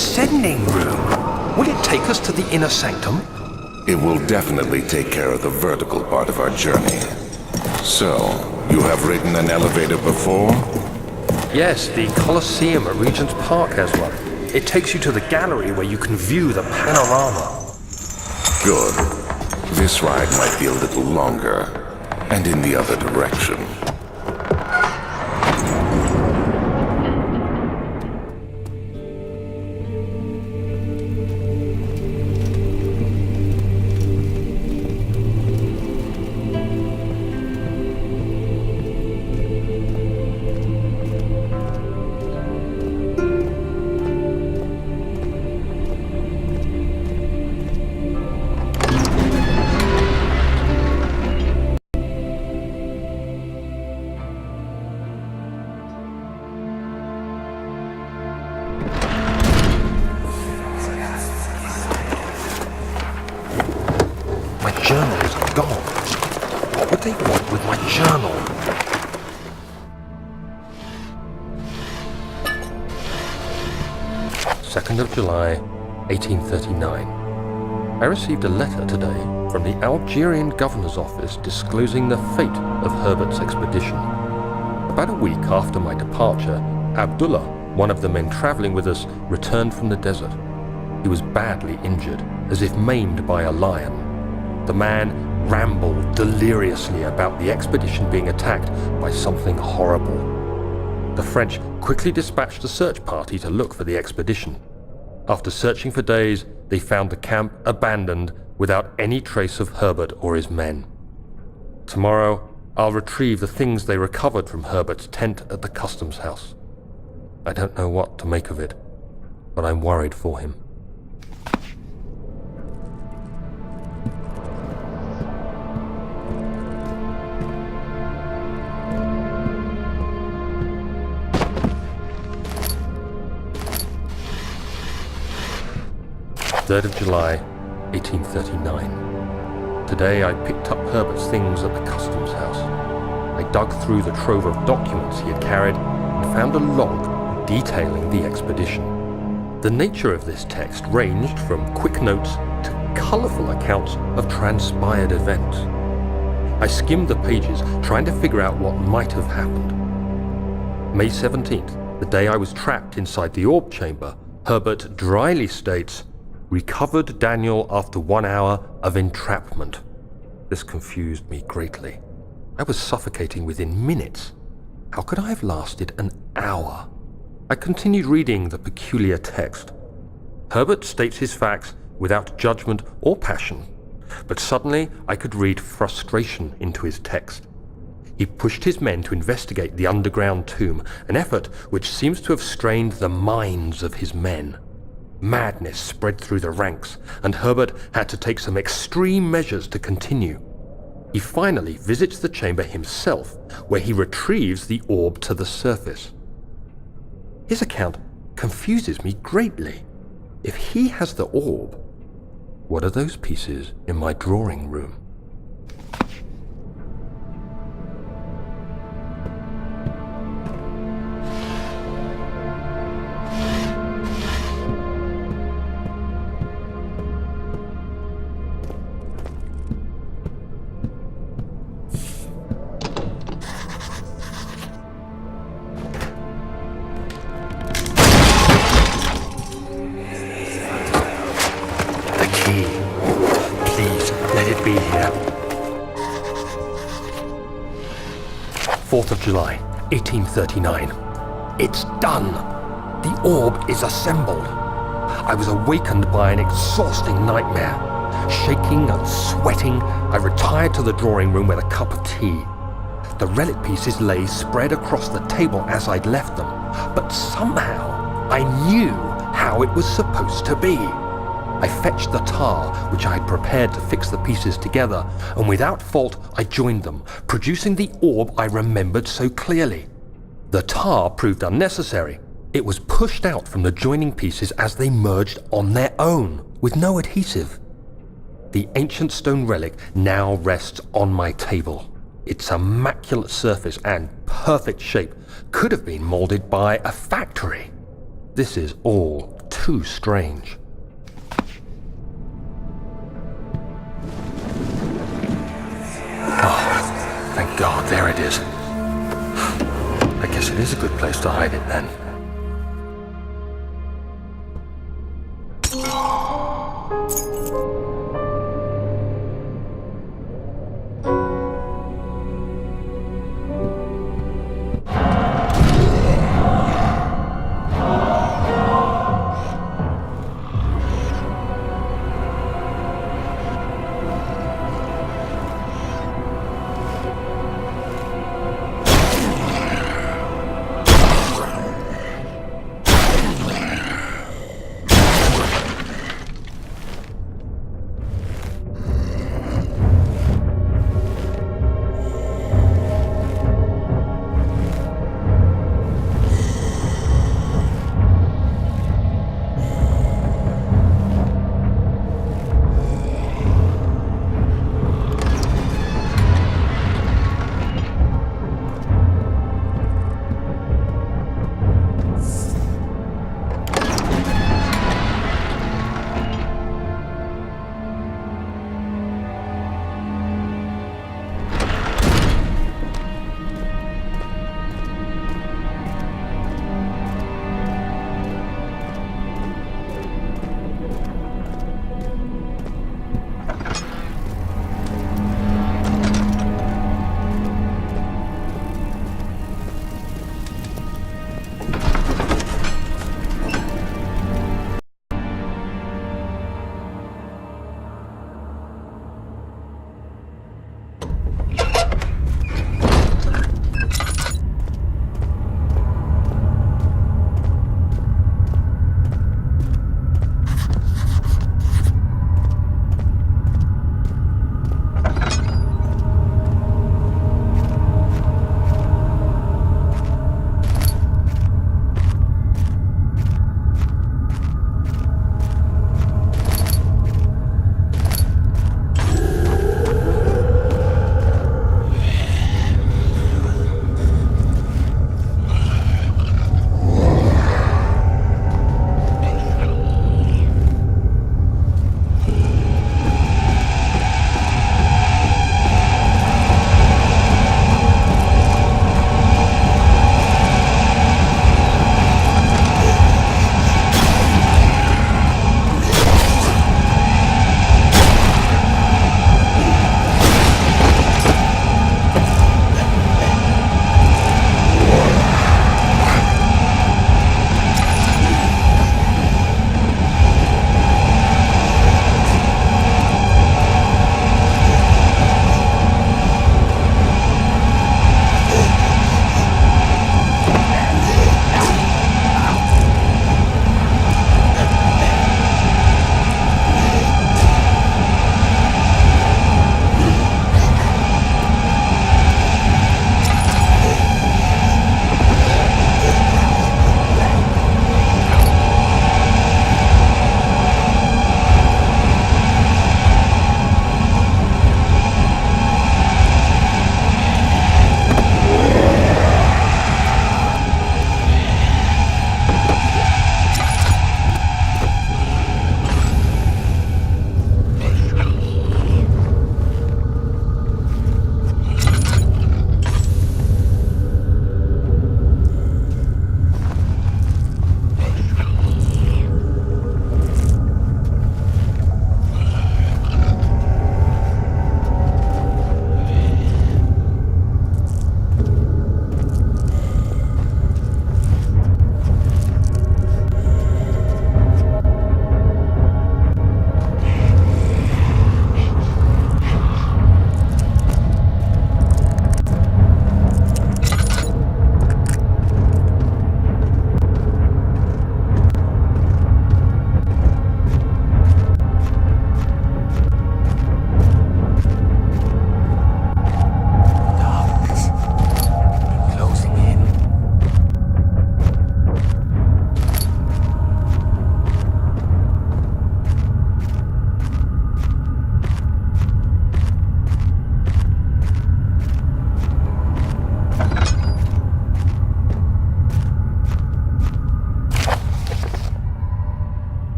ascending room. Will it take us to the inner sanctum? It will definitely take care of the vertical part of our journey. So, you have ridden an elevator before? Yes, the Colosseum at Regent's Park has one. It takes you to the gallery where you can view the panorama. Good. This ride might be a little longer, and in the other direction. My journal is gone. What would they want with my journal? July 2nd, 1839. I received a letter today from the Algerian governor's office disclosing the fate of Herbert's expedition. About a week after my departure, Abdullah, one of the men traveling with us, returned from the desert. He was badly injured, as if maimed by a lion. The man rambled deliriously about the expedition being attacked by something horrible. The French quickly dispatched a search party to look for the expedition. After searching for days, they found the camp abandoned without any trace of Herbert or his men. Tomorrow, I'll retrieve the things they recovered from Herbert's tent at the customs house. I don't know what to make of it, but I'm worried for him. July 3rd, 1839. Today I picked up Herbert's things at the customs house. I dug through the trove of documents he had carried and found a log detailing the expedition. The nature of this text ranged from quick notes to colourful accounts of transpired events. I skimmed the pages, trying to figure out what might have happened. May 17th, the day I was trapped inside the orb chamber, Herbert dryly states, "Recovered Daniel after 1 hour of entrapment." This confused me greatly. I was suffocating within minutes. How could I have lasted an hour? I continued reading the peculiar text. Herbert states his facts without judgment or passion, but suddenly I could read frustration into his text. He pushed his men to investigate the underground tomb, an effort which seems to have strained the minds of his men. Madness spread through the ranks, and Herbert had to take some extreme measures to continue. He finally visits the chamber himself, where he retrieves the orb to the surface. His account confuses me greatly. If he has the orb, what are those pieces in my drawing room? Please, let it be here. July 4th, 1839. It's done! The orb is assembled. I was awakened by an exhausting nightmare. Shaking and sweating, I retired to the drawing room with a cup of tea. The relic pieces lay spread across the table as I'd left them, but somehow I knew how it was supposed to be. I fetched the tar, which I had prepared to fix the pieces together, and without fault I joined them, producing the orb I remembered so clearly. The tar proved unnecessary. It was pushed out from the joining pieces as they merged on their own, with no adhesive. The ancient stone relic now rests on my table. Its immaculate surface and perfect shape could have been molded by a factory. This is all too strange. Oh, thank God, there it is. I guess it is a good place to hide it then.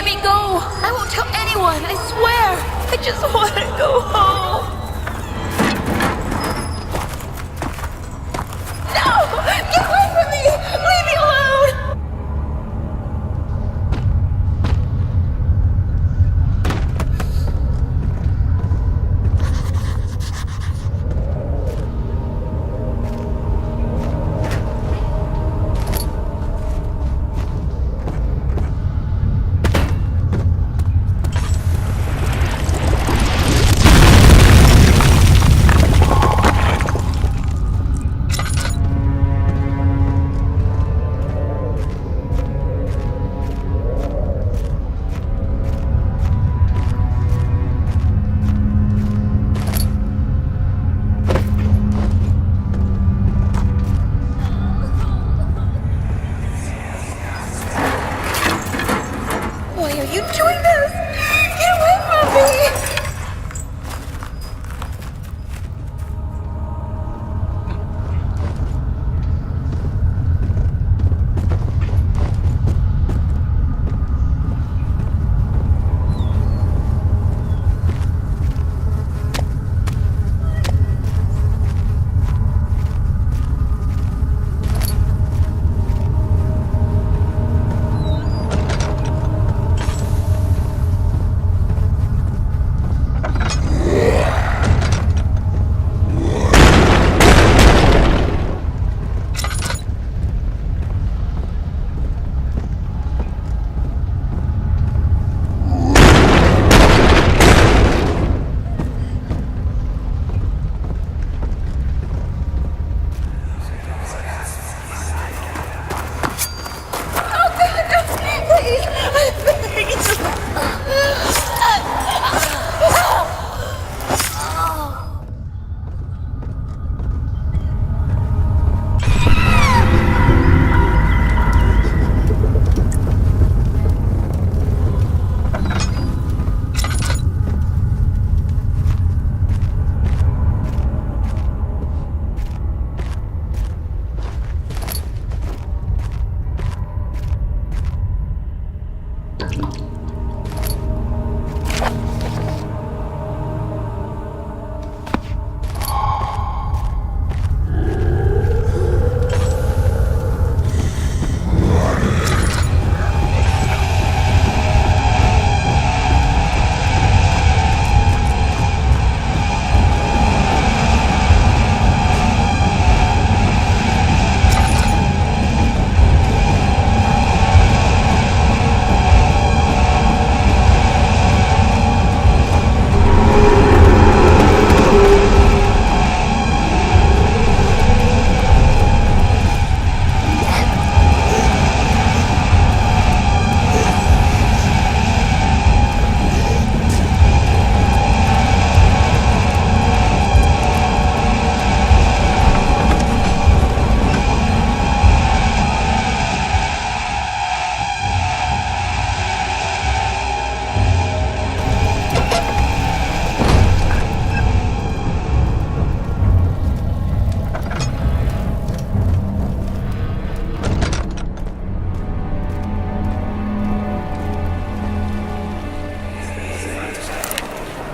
me go. I won't tell anyone, I swear. I just want to go home. No! Get away from me! Leave me alone! Why are you doing this? Get away from me!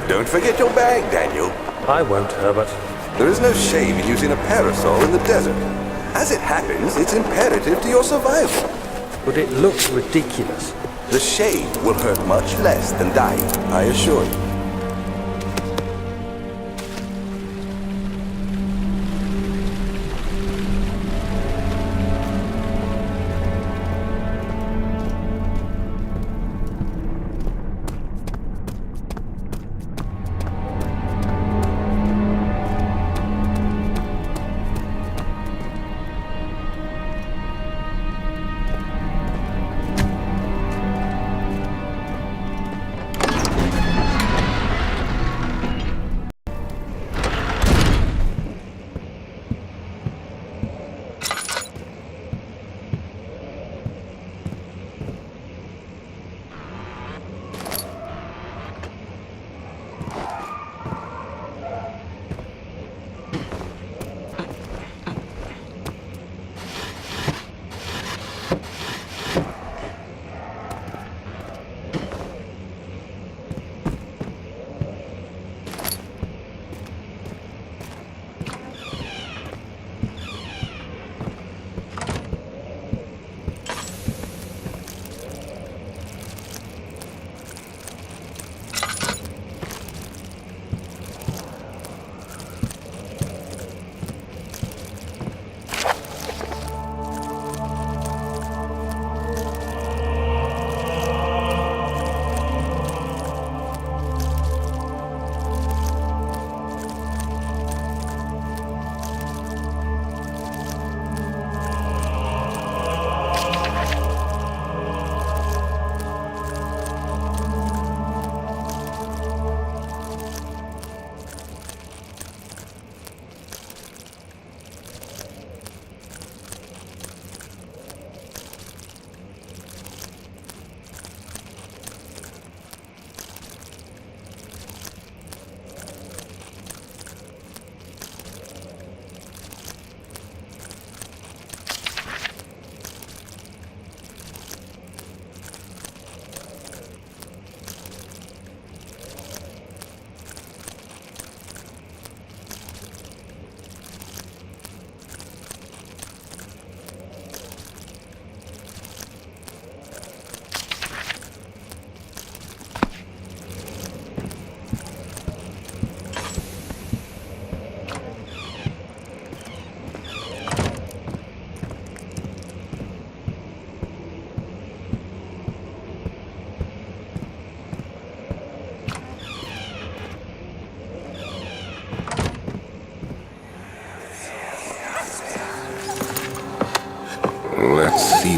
Don't forget your bag, Daniel. I won't, Herbert. There is no shame in using a parasol in the desert. As it happens, it's imperative to your survival. But it looks ridiculous. The shade will hurt much less than dying, I assure you.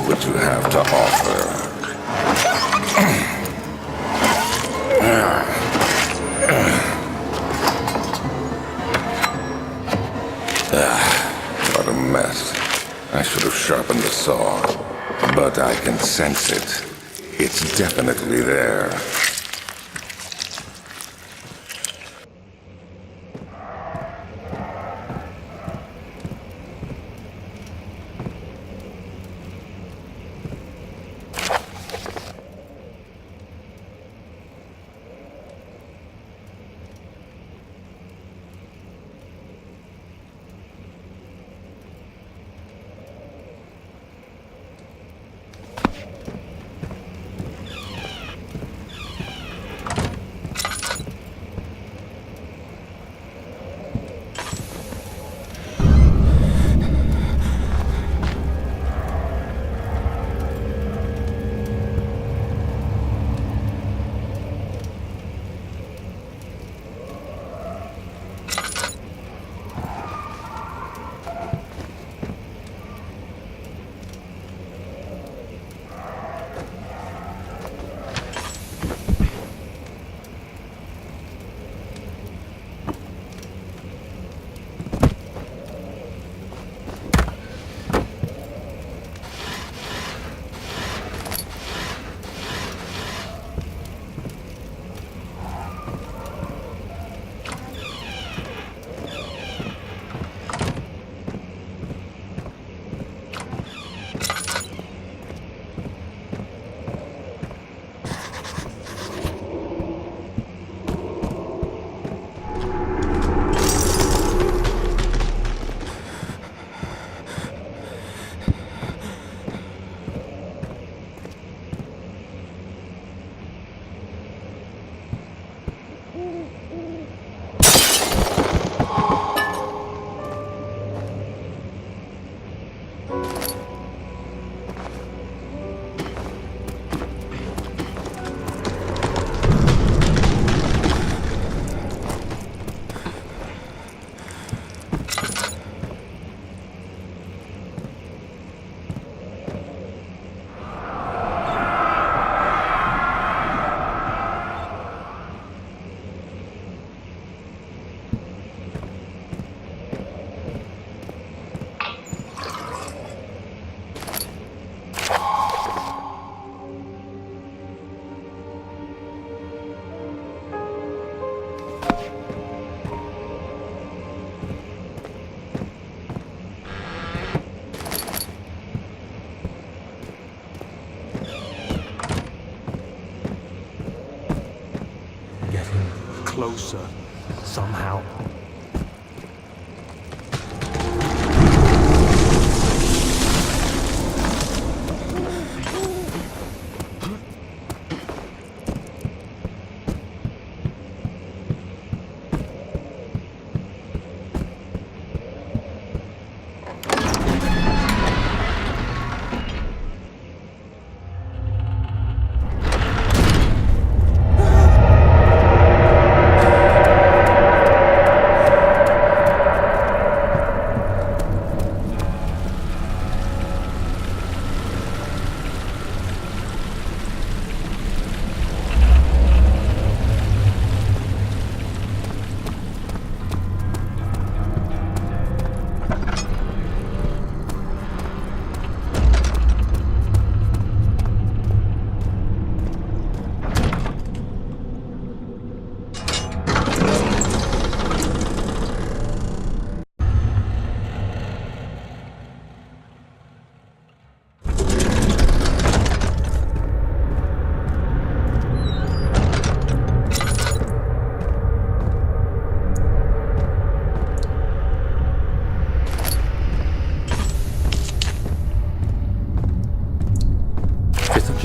what you have to offer. What a mess. I should have sharpened the saw. But I can sense it. It's definitely there. Closer, somehow.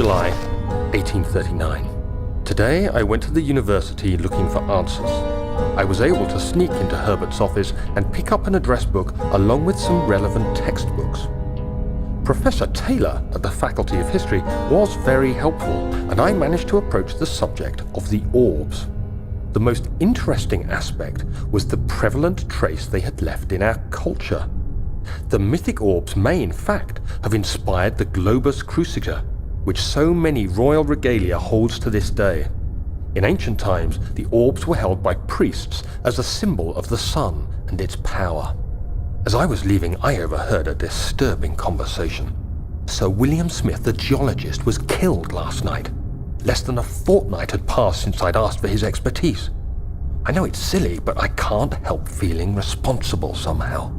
July 1839. Today I went to the university looking for answers. I was able to sneak into Herbert's office and pick up an address book along with some relevant textbooks. Professor Taylor at the Faculty of History was very helpful, and I managed to approach the subject of the orbs. The most interesting aspect was the prevalent trace they had left in our culture. The mythic orbs may, in fact, have inspired the globus cruciger, which so many royal regalia holds to this day. In ancient times, the orbs were held by priests as a symbol of the sun and its power. As I was leaving, I overheard a disturbing conversation. Sir William Smith, the geologist, was killed last night. Less than a fortnight had passed since I'd asked for his expertise. I know it's silly, but I can't help feeling responsible somehow.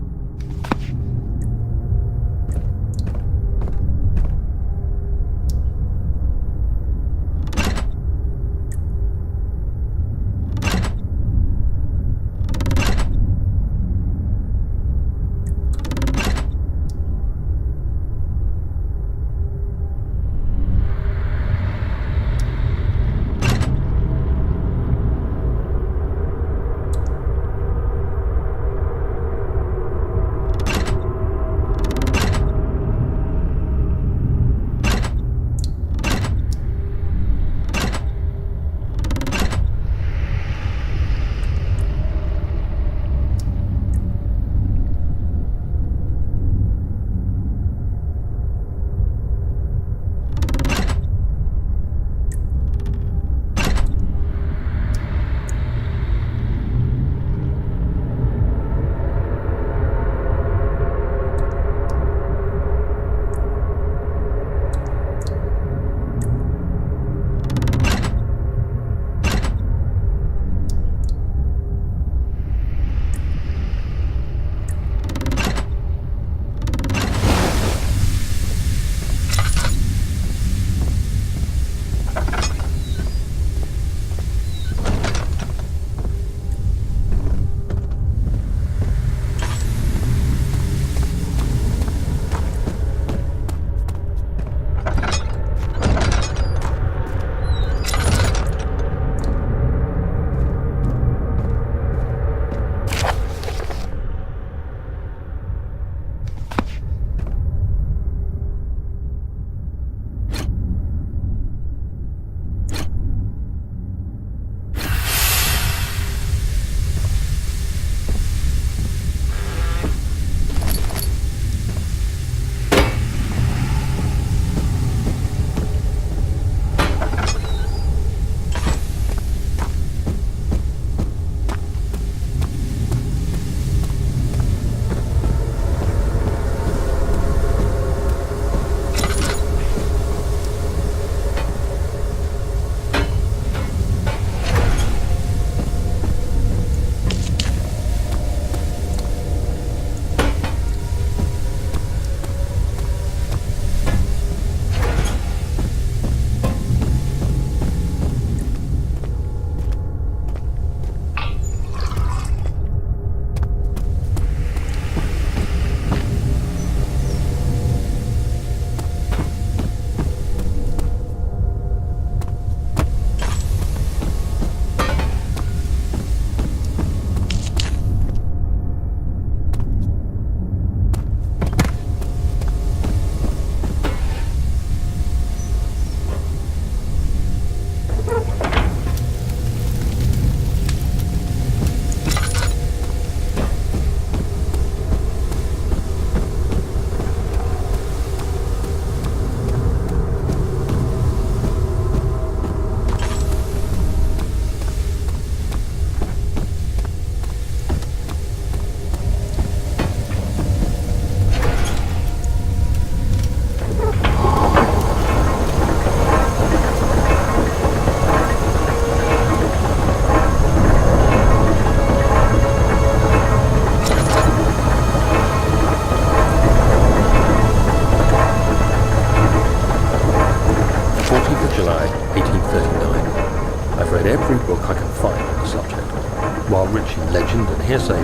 While rich in legend and hearsay,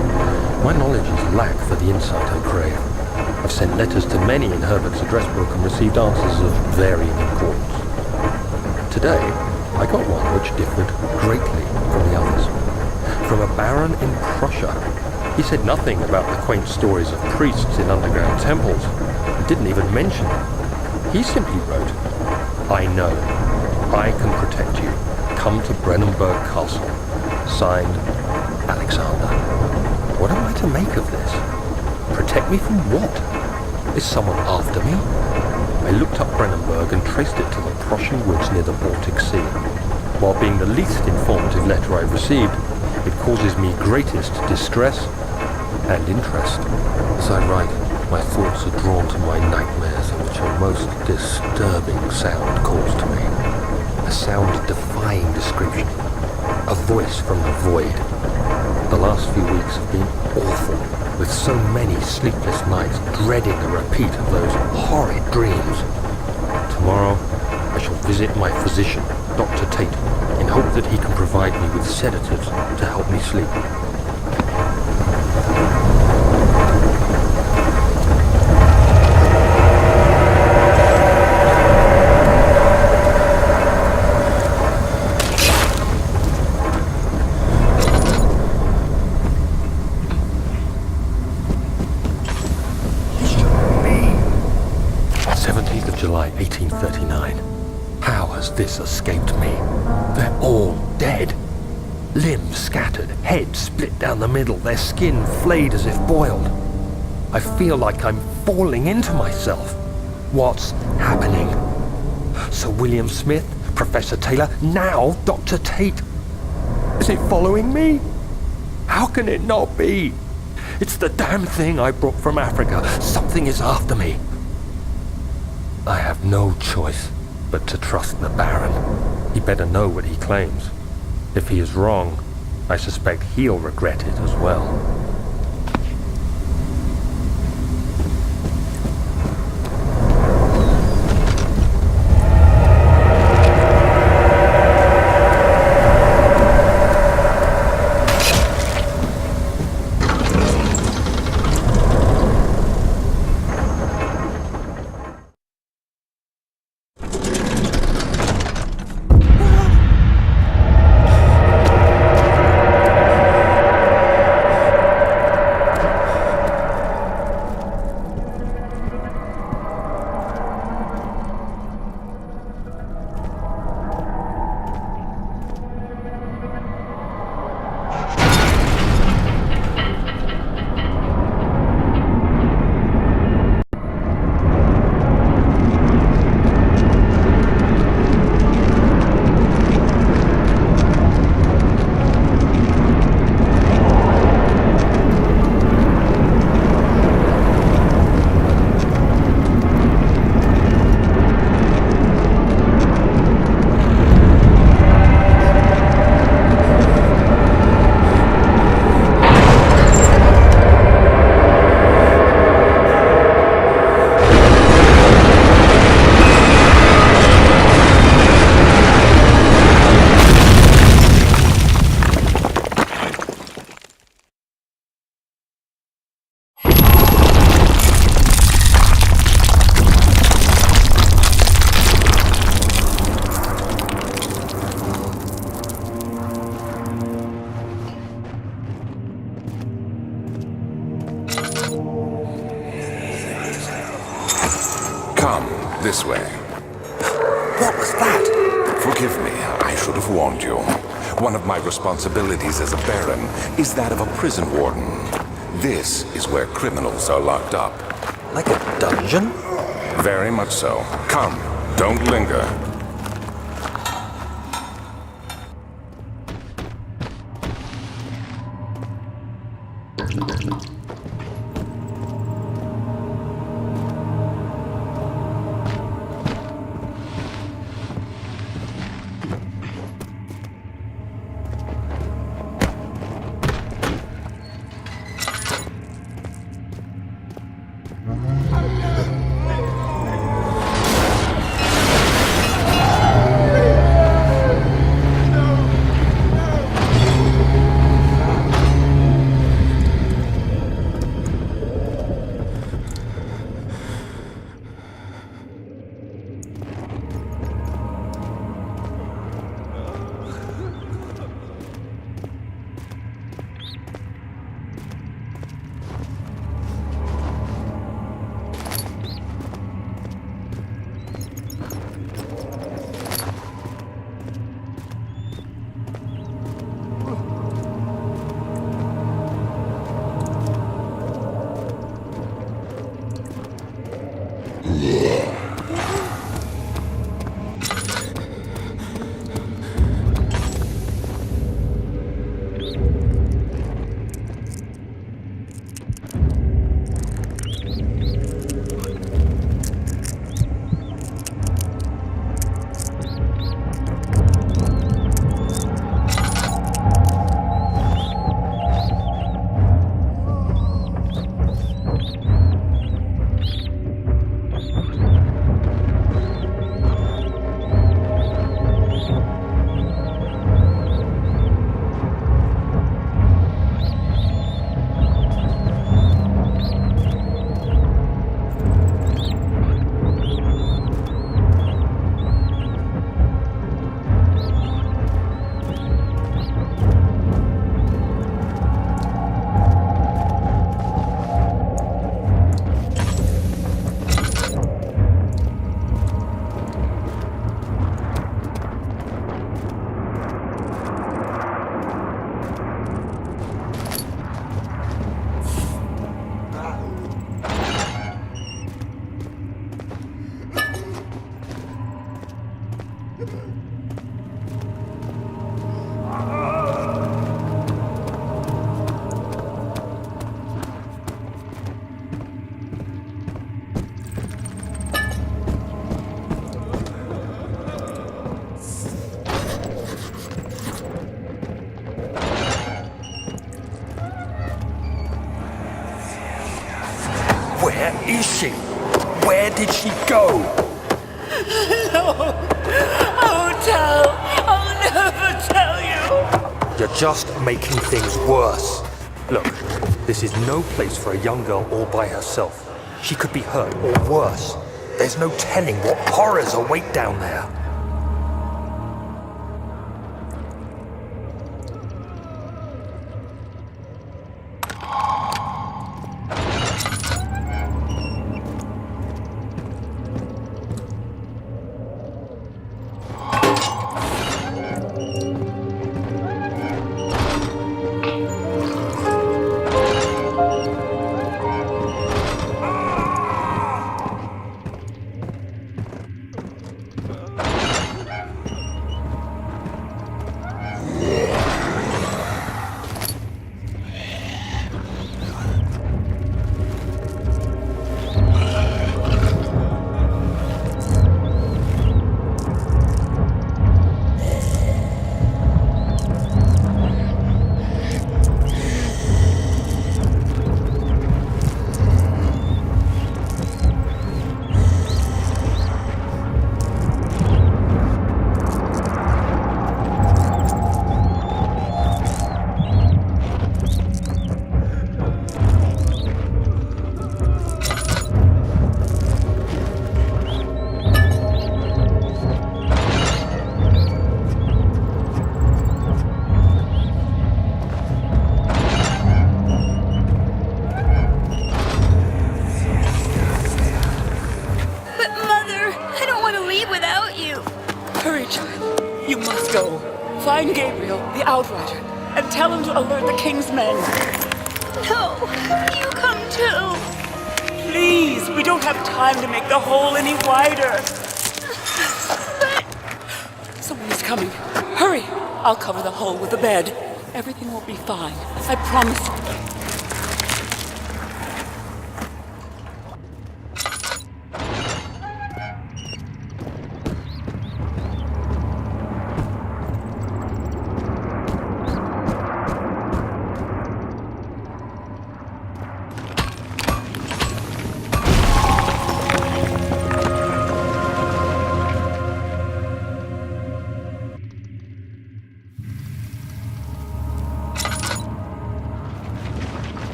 my knowledge is lack for the insight I crave. I've sent letters to many in Herbert's address book and received answers of varying importance. Today, I got one which differed greatly from the others. From a baron in Prussia. He said nothing about the quaint stories of priests in underground temples, and didn't even mention them. He simply wrote, "I know. I can protect you. Come to Brennenburg Castle. Signed, Alexander." What am I to make of this? Protect me from what? Is someone after me? I looked up Brennenburg and traced it to the Prussian woods near the Baltic Sea. While being the least informative letter I received, it causes me greatest distress and interest. As I write, my thoughts are drawn to my nightmares, in which a most disturbing sound calls to me. A sound defying description. A voice from the void. The last few weeks have been awful, with so many sleepless nights dreading a repeat of those horrid dreams. Tomorrow, I shall visit my physician, Dr. Tate, in hope that he can provide me with sedatives to help me sleep. July 1839. How has this escaped me? They're all dead. Limbs scattered, heads split down the middle, their skin flayed as if boiled. I feel like I'm falling into myself. What's happening? Sir William Smith, Professor Taylor, now Dr. Tate. Is it following me? How can it not be? It's the damn thing I brought from Africa. Something is after me. I have no choice but to trust the Baron. He better know what he claims. If he is wrong, I suspect he'll regret it as well. This way. What was that? Forgive me, I should have warned you. One of my responsibilities as a Baron is that of a prison warden. This is where criminals are locked up. Like a dungeon? Very much so. Come, don't linger. is she? Where did she go? No. I won't tell. I'll never tell you. You're just making things worse. Look, this is no place for a young girl all by herself. She could be hurt or worse. There's no telling what horrors await down there. You must go. Find Gabriel, the Outrider, and tell him to alert the King's men. No, you come too. Please, we don't have time to make the hole any wider. But... Someone is coming. Hurry! I'll cover the hole with the bed. Everything will be fine. I promise you.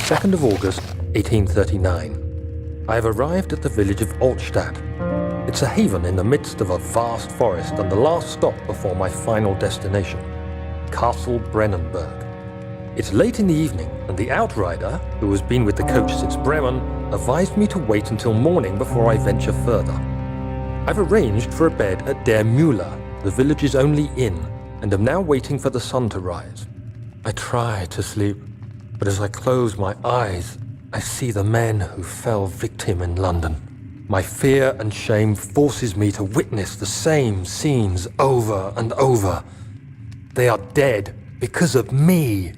Second of August, 1839. I have arrived at the village of Altstadt. It's a haven in the midst of a vast forest and the last stop before my final destination, Castle Brennenburg. It's late in the evening, and the Outrider, who has been with the coach since Bremen, advised me to wait until morning before I venture further. I've arranged for a bed at Der Müller, the village's only inn, and am now waiting for the sun to rise. I try to sleep, but as I close my eyes, I see the men who fell victim in London. My fear and shame forces me to witness the same scenes over and over. They are dead because of me.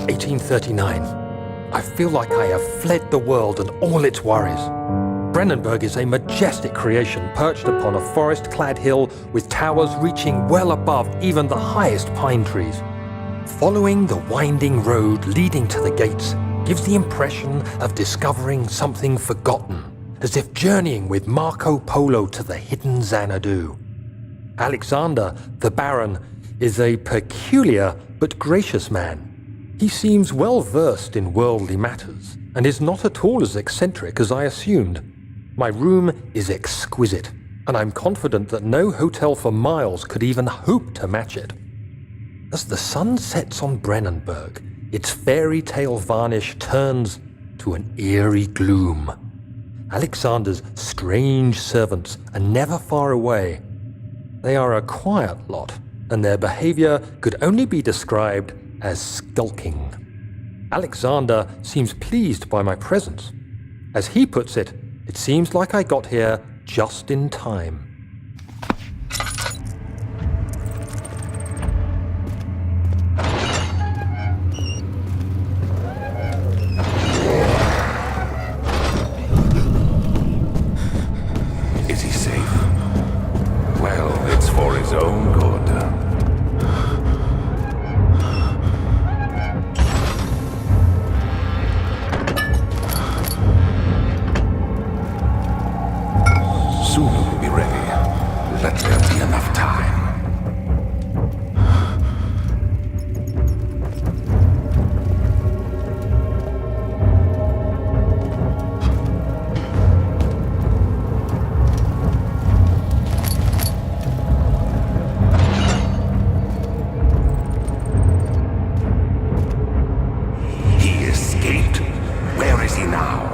1839. I feel like I have fled the world and all its worries. Brennenburg is a majestic creation perched upon a forest-clad hill with towers reaching well above even the highest pine trees. Following the winding road leading to the gates gives the impression of discovering something forgotten, as if journeying with Marco Polo to the hidden Xanadu. Alexander, the Baron, is a peculiar but gracious man. He seems well versed in worldly matters and is not at all as eccentric as I assumed. My room is exquisite, and I'm confident that no hotel for miles could even hope to match it. As the sun sets on Brennenburg, its fairy tale varnish turns to an eerie gloom. Alexander's strange servants are never far away. They are a quiet lot, and their behavior could only be described as skulking. Alexander seems pleased by my presence. As he puts it, it seems like I got here just in time. Is he safe? Well, it's for his own good. Soon we'll be ready. Let there be enough time. He escaped? Where is he now?